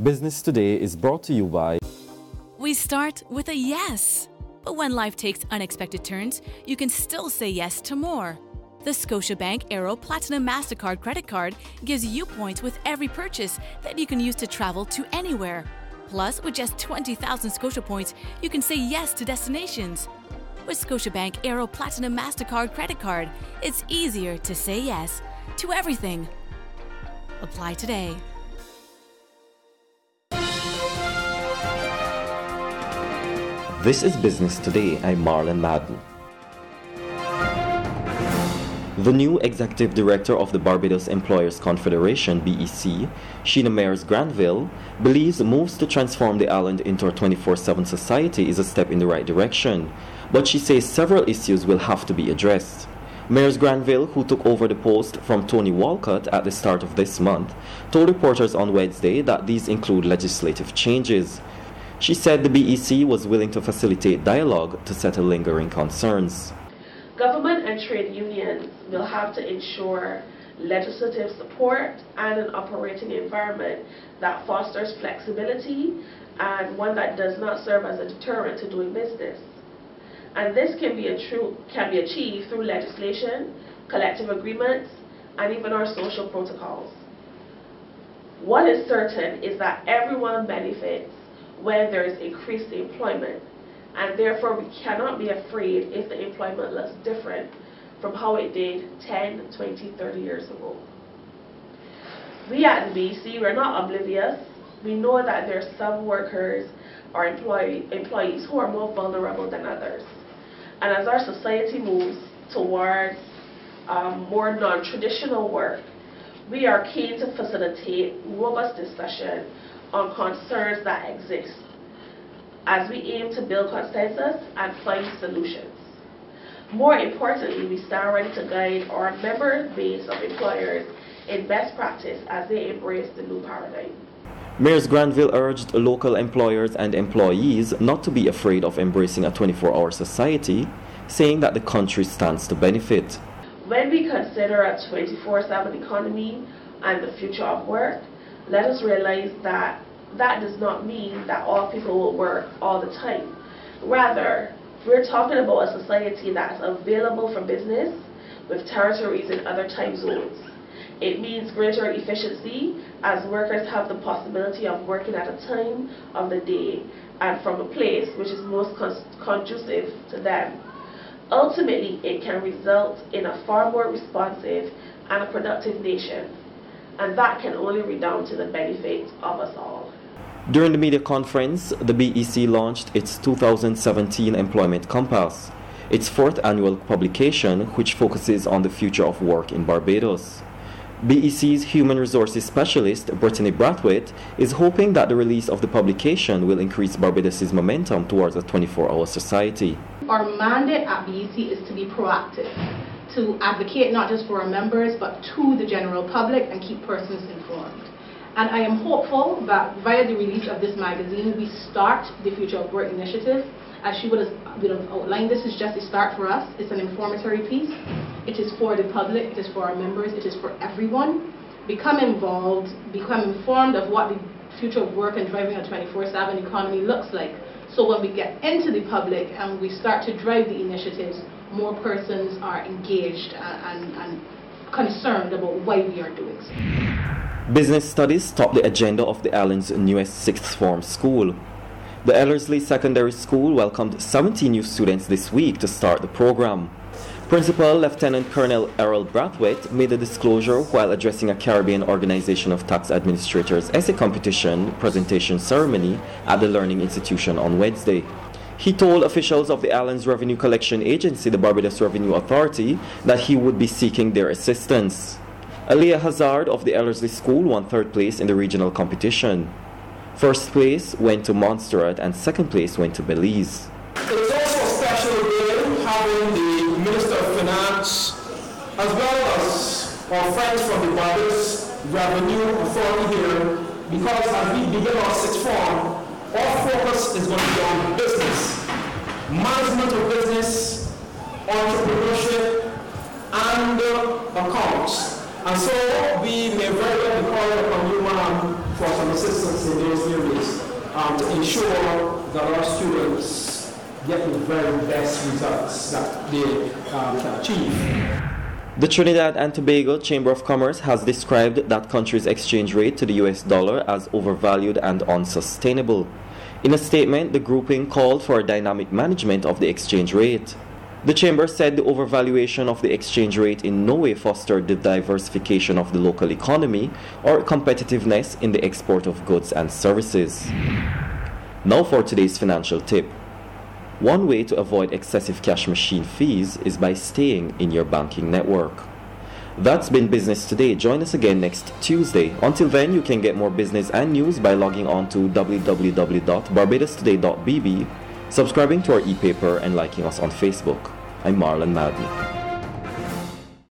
Business Today is brought to you by... We start with a yes. But when life takes unexpected turns, you can still say yes to more. The Scotiabank Aero Platinum MasterCard credit card gives you points with every purchase that you can use to travel to anywhere. Plus, with just 20,000 Scotia points, you can say yes to destinations. With Scotiabank Aero Platinum MasterCard credit card, it's easier to say yes to everything. Apply today. This is Business Today. I'm Marlon Madden. The new Executive Director of the Barbados Employers Confederation, BEC, Sheena Mayers-Granville, believes moves to transform the island into a 24/7 society is a step in the right direction, but she says several issues will have to be addressed. Mayers-Granville, who took over the post from Tony Walcott at the start of this month, told reporters on Wednesday that these include legislative changes. She said the BEC was willing to facilitate dialogue to settle lingering concerns. Government and trade unions will have to ensure legislative support and an operating environment that fosters flexibility and one that does not serve as a deterrent to doing business. And this can be achieved through legislation, collective agreements, and even our social protocols. What is certain is that everyone benefits when there is increased employment, and therefore we cannot be afraid if the employment looks different from how it did 10, 20, 30 years ago. We at the BC, we're not oblivious. We know that there are some workers or employees who are more vulnerable than others. And as our society moves towards more non-traditional work, we are keen to facilitate robust discussion on concerns that exist as we aim to build consensus and find solutions. More importantly, we stand ready to guide our member base of employers in best practice as they embrace the new paradigm. Mayers-Granville urged local employers and employees not to be afraid of embracing a 24-hour society, saying that the country stands to benefit. When we consider a 24/7 economy and the future of work, let us realize that that does not mean that all people will work all the time. Rather, we're talking about a society that's available for business with territories in other time zones. It means greater efficiency as workers have the possibility of working at a time of the day and from a place which is most conducive to them. Ultimately, it can result in a far more responsive and a productive nation, and that can only redound to the benefit of us all. During the media conference, the BEC launched its 2017 Employment Compass, its fourth annual publication which focuses on the future of work in Barbados. BEC's Human Resources Specialist, Brittany Brathwaite, is hoping that the release of the publication will increase Barbados' momentum towards a 24-hour society. Our mandate at BEC is to be proactive, to advocate not just for our members but to the general public and keep persons informed. And I am hopeful that via the release of this magazine, we start the Future of Work initiative. As she would have outlined, this is just a start for us. It's an informatory piece. It is for the public, it is for our members, it is for everyone. Become involved, become informed of what the future of work and driving a 24/7 economy looks like. So when we get into the public and we start to drive the initiatives, more persons are engaged and concerned about why we are doing so. Business studies topped the agenda of the island's newest sixth form school. The Ellerslie Secondary School welcomed 70 new students this week to start the program. Principal Lieutenant Colonel Errol Brathwaite made the disclosure while addressing a Caribbean Organization of Tax Administrators essay competition presentation ceremony at the Learning Institution on Wednesday. He told officials of the island's revenue collection agency, the Barbados Revenue Authority, that he would be seeking their assistance. Aliyah Hazard of the Ellerslie School won third place in the regional competition. First place went to Montserrat and second place went to Belize. It's also a special day having the Minister of Finance as well as our friends from the Barbados Revenue Authority here, because as we begin our sixth form, our focus is going to be on business, management of business, entrepreneurship, and accounts. And so we may very well be calling upon you, ma'am, for some assistance in those to ensure that our students get the very best results that they can achieve. The Trinidad and Tobago Chamber of Commerce has described that country's exchange rate to the US dollar as overvalued and unsustainable. In a statement, the grouping called for a dynamic management of the exchange rate. The Chamber said the overvaluation of the exchange rate in no way fostered the diversification of the local economy or competitiveness in the export of goods and services. Now for today's financial tip. One way to avoid excessive cash machine fees is by staying in your banking network. That's been Business Today. Join us again next Tuesday. Until then, you can get more business and news by logging on to www.barbadostoday.bb, subscribing to our e-paper, and liking us on Facebook. I'm Marlon Madden.